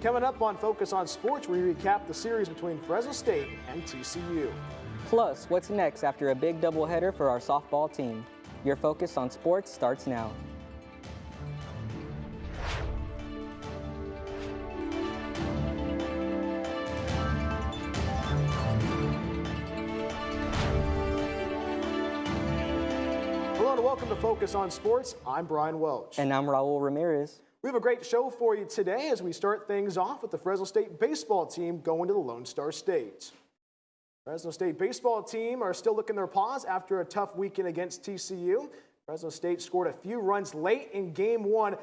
Coming up on Focus on Sports, we recap the series between Fresno State and TCU. Plus, what's next after a big doubleheader for our softball team? Your Focus on Sports starts now. Hello and welcome to Focus on Sports. I'm Brian Welch. And I'm Raul Ramirez. We have a great show for you today as we start things off with the Fresno State baseball team going to the Lone Star State. Fresno State baseball team are still licking their paws after a tough weekend against TCU. Fresno State scored a few runs late in Game 1.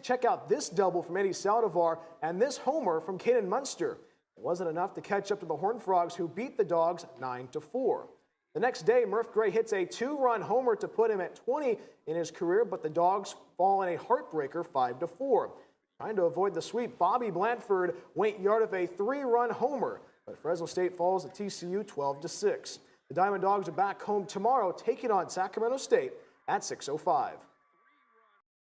Check out this double from Eddie Saldivar and this homer from Caden Munster. It wasn't enough to catch up to the Horned Frogs, who beat the Dogs 9-4. The next day, Murph Gray hits a 2-run homer to put him at 20 in his career, but the Dogs fall in a heartbreaker 5-4. Trying to avoid the sweep, Bobby Blanford went yard of a 3-run homer, but Fresno State falls to TCU 12-6. The Diamond Dogs are back home tomorrow, taking on Sacramento State at 6:05.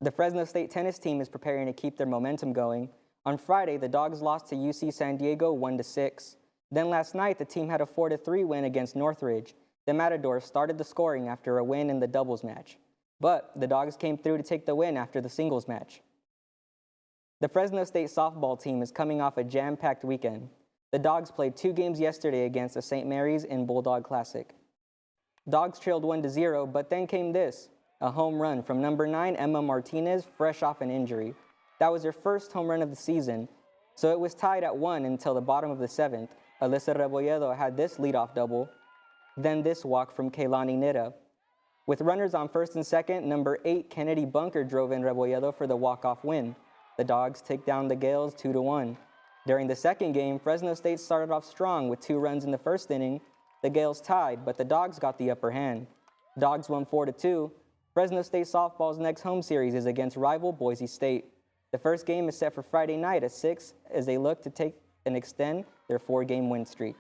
The Fresno State tennis team is preparing to keep their momentum going. On Friday, the Dogs lost to UC San Diego 1-6. Then last night, the team had a 4-3 win against Northridge. The Matadors started the scoring after a win in the doubles match, but the Dogs came through to take the win after the singles match. The Fresno State softball team is coming off a jam-packed weekend. The Dogs played 2 games yesterday against the St. Mary's in Bulldog Classic. Dogs trailed 1-0, but then came this, a home run from number 9 Emma Martinez, fresh off an injury. That was her first home run of the season, so it was tied at 1 until the bottom of the 7th. Alyssa Rebolledo had this leadoff double. Then this walk from Keilani Nida. With runners on first and second, number 8 Kennedy Bunker drove in Rebolledo for the walk-off win. The Dogs take down the Gales 2-1. During the second game, Fresno State started off strong with 2 runs in the first inning. The Gales tied, but the Dogs got the upper hand. Dogs won 4-2. Fresno State softball's next home series is against rival Boise State. The first game is set for Friday night at 6 as they look to take and extend their 4-game win streak.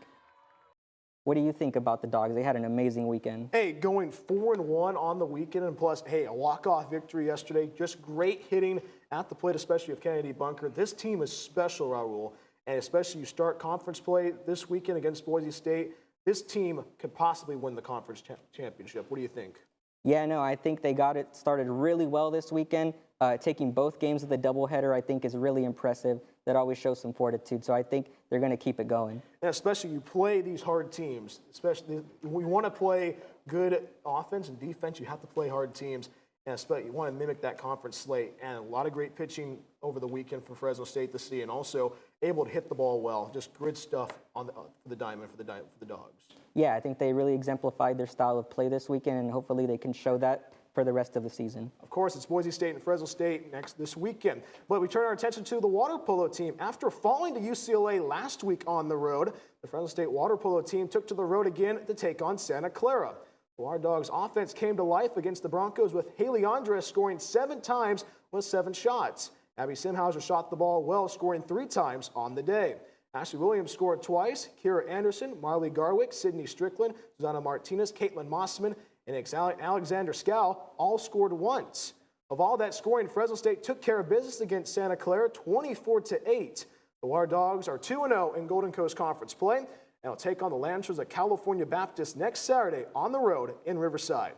What do you think about the Dogs? They had an amazing weekend. Hey, going 4-1 on the weekend, and plus, hey, a walk-off victory yesterday. Just great hitting at the plate, especially of Kennedy Bunker. This team is special, Raul, and especially you start conference play this weekend against Boise State. This team could possibly win the conference championship. What do you think? Yeah, no, I think they got it started really well this weekend. Taking both games of the doubleheader, I think, is really impressive. That always shows some fortitude. So I think they're going to keep it going. And especially you play these hard teams. Especially we want to play good offense and defense. You have to play hard teams. And especially you want to mimic that conference slate. And a lot of great pitching over the weekend for Fresno State to see, and also able to hit the ball well. Just good stuff on the diamond for the Dogs. Yeah, I think they really exemplified their style of play this weekend, and hopefully they can show that for the rest of the season. Of course, it's Boise State and Fresno State this weekend. But we turn our attention to the water polo team. After falling to UCLA last week on the road, the Fresno State water polo team took to the road again to take on Santa Clara. Well, our Dogs' offense came to life against the Broncos, with Haley Andres scoring 7 times with 7 shots. Abby Simhauser shot the ball well, scoring 3 times on the day. Ashley Williams scored twice. Kira Anderson, Marley Garwick, Sydney Strickland, Susanna Martinez, Caitlin Mossman, and Alexander Scow all scored once. Of all that scoring, Fresno State took care of business against Santa Clara 24-8. The Water Dogs are 2-0 in Golden Coast Conference play and will take on the Lancers at California Baptist next Saturday on the road in Riverside.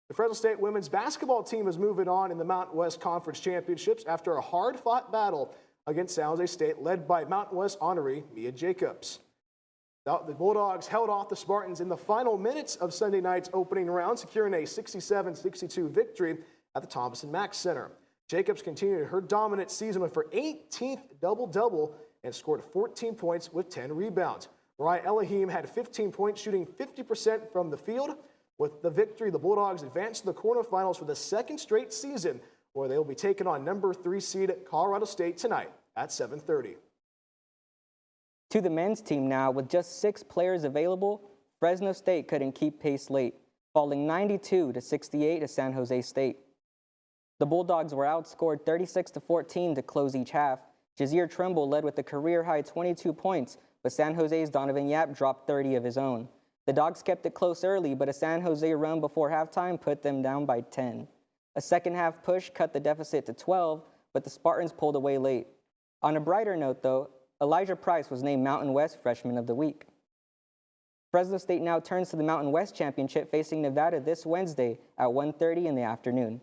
The Fresno State women's basketball team is moving on in the Mountain West Conference Championships after a hard-fought battle against San Jose State, led by Mountain West honoree Mia Jacobs. The Bulldogs held off the Spartans in the final minutes of Sunday night's opening round, securing a 67-62 victory at the Thomas & Mack Center. Jacobs continued her dominant season with her 18th double-double and scored 14 points with 10 rebounds. Mariah Elohim had 15 points, shooting 50% from the field. With the victory, the Bulldogs advanced to the quarterfinals for the 2nd straight season, where they will be taking on number 3 seed Colorado State tonight at 7:30. To the men's team now, with just 6 players available, Fresno State couldn't keep pace late, falling 92-68 to San Jose State. The Bulldogs were outscored 36-14 to close each half. Jazeer Trimble led with a career-high 22 points, but San Jose's Donovan Yap dropped 30 of his own. The Dogs kept it close early, but a San Jose run before halftime put them down by 10. A second-half push cut the deficit to 12, but the Spartans pulled away late. On a brighter note, though, Elijah Price was named Mountain West Freshman of the Week. Fresno State now turns to the Mountain West Championship, facing Nevada this Wednesday at 1:30 in the afternoon.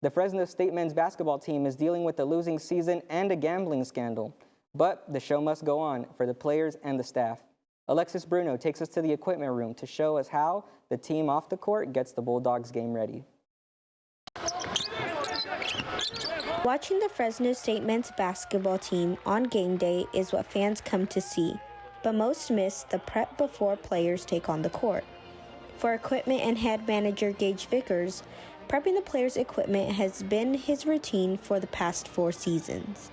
The Fresno State men's basketball team is dealing with a losing season and a gambling scandal, but the show must go on for the players and the staff. Alexis Bruno takes us to the equipment room to show us how the team off the court gets the Bulldogs game ready. Watching the Fresno State men's basketball team on game day is what fans come to see, but most miss the prep before players take on the court. For equipment and head manager Gage Vickers, prepping the players' equipment has been his routine for the past 4 seasons.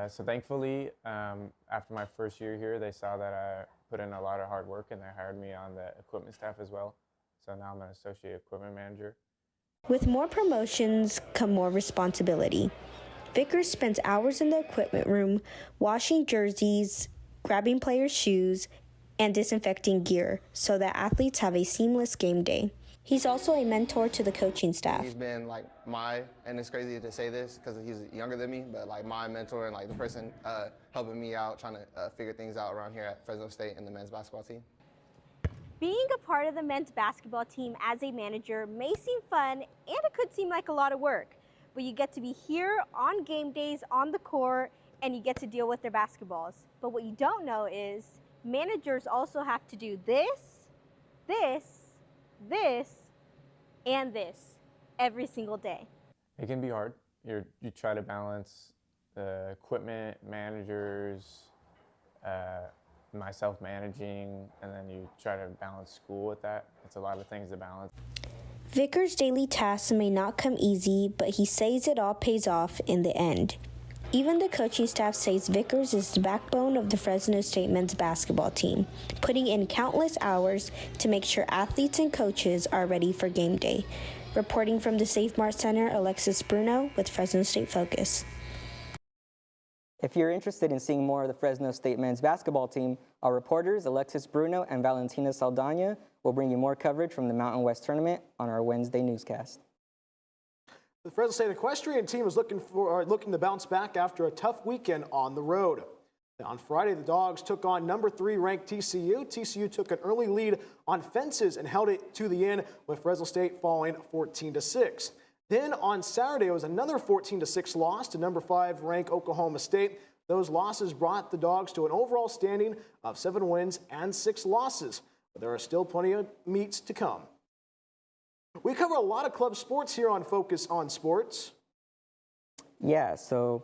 So thankfully, after my first year here, they saw that I put in a lot of hard work and they hired me on the equipment staff as well. So now I'm an associate equipment manager. With more promotions come more responsibility. Vickers spends hours in the equipment room washing jerseys, grabbing players' shoes, and disinfecting gear so that athletes have a seamless game day. He's also a mentor to the coaching staff. He's been like and it's crazy to say this because he's younger than me, but like my mentor and like the person helping me out, trying to figure things out around here at Fresno State and the men's basketball team. Being a part of the men's basketball team as a manager may seem fun and it could seem like a lot of work, but you get to be here on game days on the court and you get to deal with their basketballs. But what you don't know is managers also have to do this, and this every single day. It can be hard. You try to balance the equipment, managers, myself managing, and then you try to balance school with that. It's a lot of things to balance. Vickers' daily tasks may not come easy, but he says it all pays off in the end. Even the coaching staff says Vickers is the backbone of the Fresno State men's basketball team, putting in countless hours to make sure athletes and coaches are ready for game day. Reporting from the Safe Mart Center, Alexis Bruno with Fresno State Focus. If you're interested in seeing more of the Fresno State men's basketball team, our reporters Alexis Bruno and Valentina Saldana will bring you more coverage from the Mountain West Tournament on our Wednesday newscast. The Fresno State equestrian team is looking to bounce back after a tough weekend on the road. On Friday, the Dogs took on number 3 ranked TCU. TCU took an early lead on fences and held it to the end, with Fresno State falling 14-6. Then on Saturday, it was another 14-6 loss to number 5 ranked Oklahoma State. Those losses brought the Dogs to an overall standing of 7 wins and 6 losses. But there are still plenty of meets to come. We cover a lot of club sports here on Focus on Sports. Yeah, so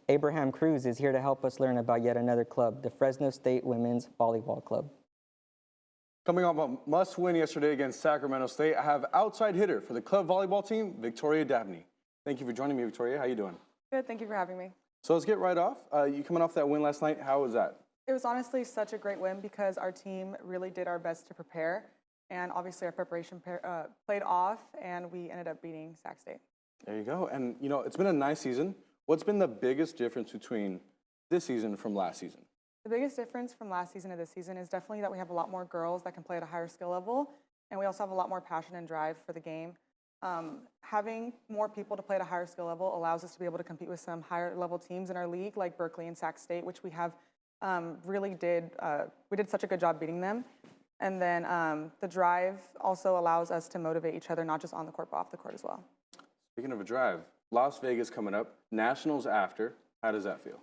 Abraham Cruz is here to help us learn about yet another club, the Fresno State Women's Volleyball Club. Coming off a must-win yesterday against Sacramento State, I have outside hitter for the club volleyball team, Victoria Dabney. Thank you for joining me, Victoria. How you doing? Good, thank you for having me. So let's get right off. You coming off that win last night, how was that? It was honestly such a great win because our team really did our best to prepare, and obviously our preparation played off, and we ended up beating Sac State. There you go. And, you know, it's been a nice season. What's been the biggest difference between this season from last season? The biggest difference from last season to this season is definitely that we have a lot more girls that can play at a higher skill level, and we also have a lot more passion and drive for the game. Having more people to play at a higher skill level allows us to be able to compete with some higher level teams in our league, like Berkeley and Sac State, which we have we did such a good job beating them. And then the drive also allows us to motivate each other, not just on the court, but off the court as well. Speaking of a drive, Las Vegas coming up, Nationals after. How does that feel?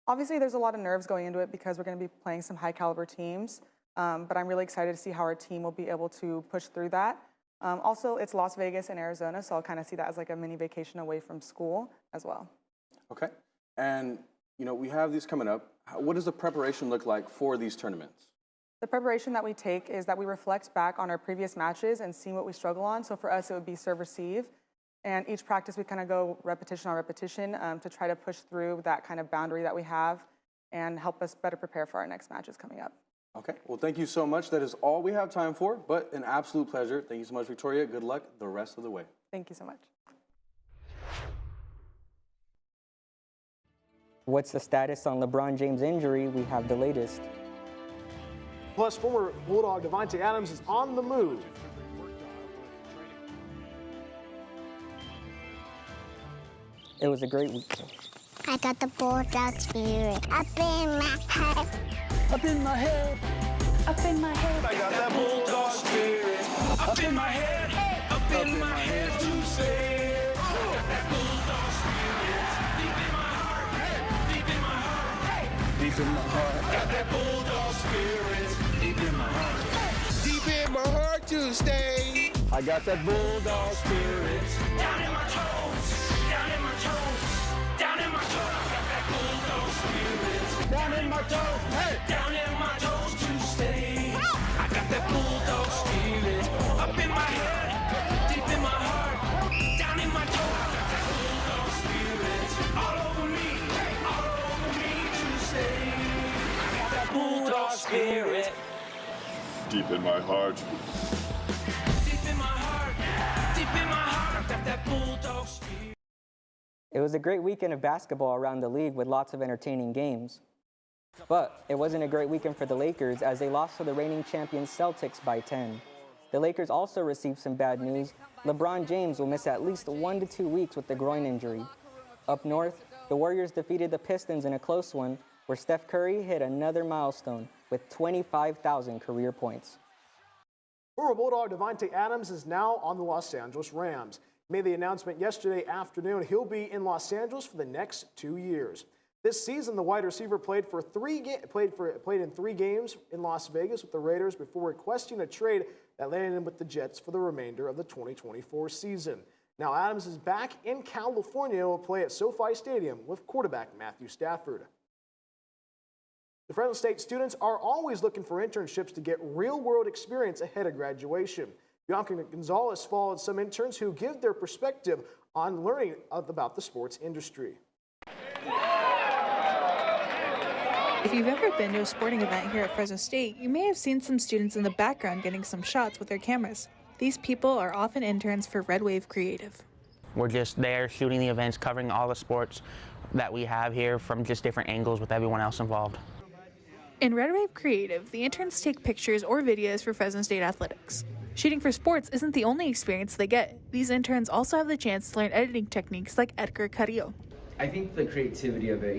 Obviously, there's a lot of nerves going into it because we're going to be playing some high caliber teams, but I'm really excited to see how our team will be able to push through that. Also, it's Las Vegas and Arizona, so I'll kind of see that as like a mini vacation away from school as well. Okay. And, you know, we have these coming up. What does the preparation look like for these tournaments? The preparation that we take is that we reflect back on our previous matches and see what we struggle on. So for us, it would be serve-receive. And each practice, we kind of go repetition on repetition to try to push through that kind of boundary that we have and help us better prepare for our next matches coming up. Okay, well, thank you so much. That is all we have time for, but an absolute pleasure. Thank you so much, Victoria. Good luck the rest of the way. Thank you so much. What's the status on LeBron James' injury? We have the latest. Plus, former Bulldog Devontae Adams is on the move. It was a great week. I got the bulldog spirit up in my head. Up in my head. Up in my head. I got that bulldog spirit. Up in my head. Up in my head to say. I got that bulldog spirit. Deep in my heart. Deep in my heart. Deep in my heart. Got that bulldog spirit. Deep in my heart. Deep in my heart to stay. I got that bulldog spirit. Down in my toes. Down in my toes. Down in my toes. I got that bulldog spirit. Down in my toes. Hey. Down in my toes to stay. I got that bulldog spirit. Up in my head. Deep in my heart. Down in my toes. I got that bulldog spirit. All over me. All over me to stay. I got that bulldog spirit. Deep in my heart. Deep in my heart. Deep in my heart. I got that bulldog spirit. It was a great weekend of basketball around the league with lots of entertaining games. But it wasn't a great weekend for the Lakers as they lost to the reigning champions Celtics by 10. The Lakers also received some bad news. LeBron James will miss at least 1 to 2 weeks with the groin injury. Up north, the Warriors defeated the Pistons in a close one where Steph Curry hit another milestone with 25,000 career points. Former Bulldog Devontae Adams is now on the Los Angeles Rams. He made the announcement yesterday afternoon he'll be in Los Angeles for the next 2 years. This season, the wide receiver played in 3 games in Las Vegas with the Raiders before requesting a trade that landed him with the Jets for the remainder of the 2024 season. Now Adams is back in California and will play at SoFi Stadium with quarterback Matthew Stafford. The Fresno State students are always looking for internships to get real-world experience ahead of graduation. Bianca Gonzalez followed some interns who give their perspective on learning about the sports industry. If you've ever been to a sporting event here at Fresno State, you may have seen some students in the background getting some shots with their cameras. These people are often interns for Red Wave Creative. We're just there shooting the events, covering all the sports that we have here from just different angles with everyone else involved. In Red Wave Creative, the interns take pictures or videos for Fresno State athletics. Shooting for sports isn't the only experience they get. These interns also have the chance to learn editing techniques like Edgar Carrillo. I think the creativity of it,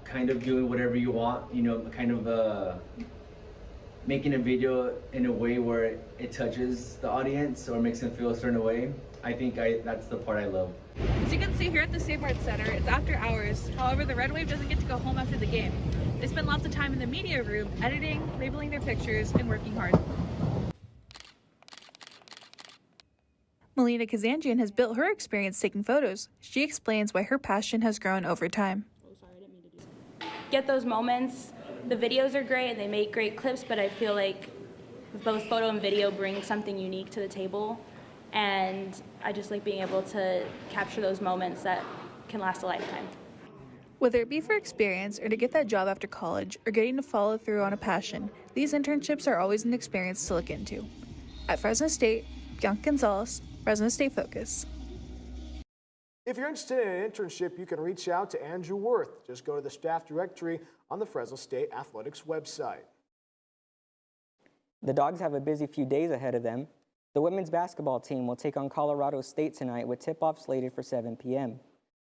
kind of doing whatever you want, making a video in a way where it touches the audience or makes them feel a certain way. I think that's the part I love. As you can see here at the Save Arts Center, it's after hours. However, the Red Wave doesn't get to go home after the game. They spend lots of time in the media room, editing, labeling their pictures, and working hard. Melina Kazanjian has built her experience taking photos. She explains why her passion has grown over time. Get those moments. The videos are great and they make great clips, but I feel like both photo and video bring something unique to the table. And I just like being able to capture those moments that can last a lifetime. Whether it be for experience or to get that job after college or getting to follow through on a passion, these internships are always an experience to look into. At Fresno State, Bianca Gonzalez, Fresno State Focus. If you're interested in an internship, you can reach out to Andrew Worth. Just go to the staff directory on the Fresno State Athletics website. The Dogs have a busy few days ahead of them. The women's basketball team will take on Colorado State tonight with tip-off slated for 7 p.m.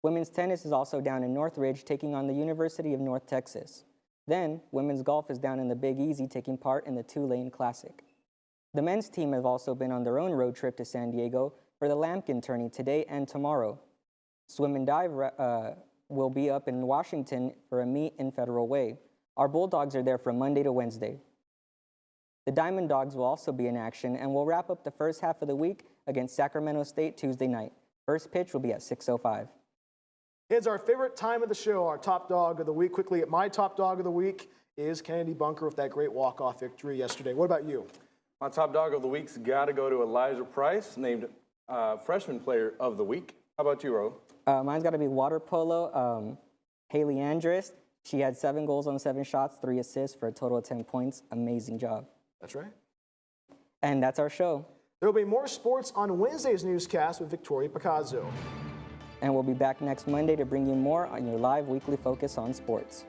Women's tennis is also down in Northridge taking on the University of North Texas. Then, women's golf is down in the Big Easy taking part in the Tulane Classic. The men's team have also been on their own road trip to San Diego for the Lampkin Tourney today and tomorrow. Swim and dive will be up in Washington for a meet in Federal Way. Our Bulldogs are there from Monday to Wednesday. The Diamond Dogs will also be in action and will wrap up the first half of the week against Sacramento State Tuesday night. First pitch will be at 6:05. It's our favorite time of the show, our top dog of the week. Quickly, my top dog of the week is Kennedy Bunker with that great walk-off victory yesterday. What about you? My top dog of the week's got to go to Elijah Price, named Freshman Player of the Week. How about you, Ro? Mine's got to be water polo. Haley Andrus. She had 7 goals on 7 shots, 3 assists for a total of 10 points. Amazing job. That's right. And that's our show. There will be more sports on Wednesday's newscast with Victoria Picasso. And we'll be back next Monday to bring you more on your live weekly focus on sports.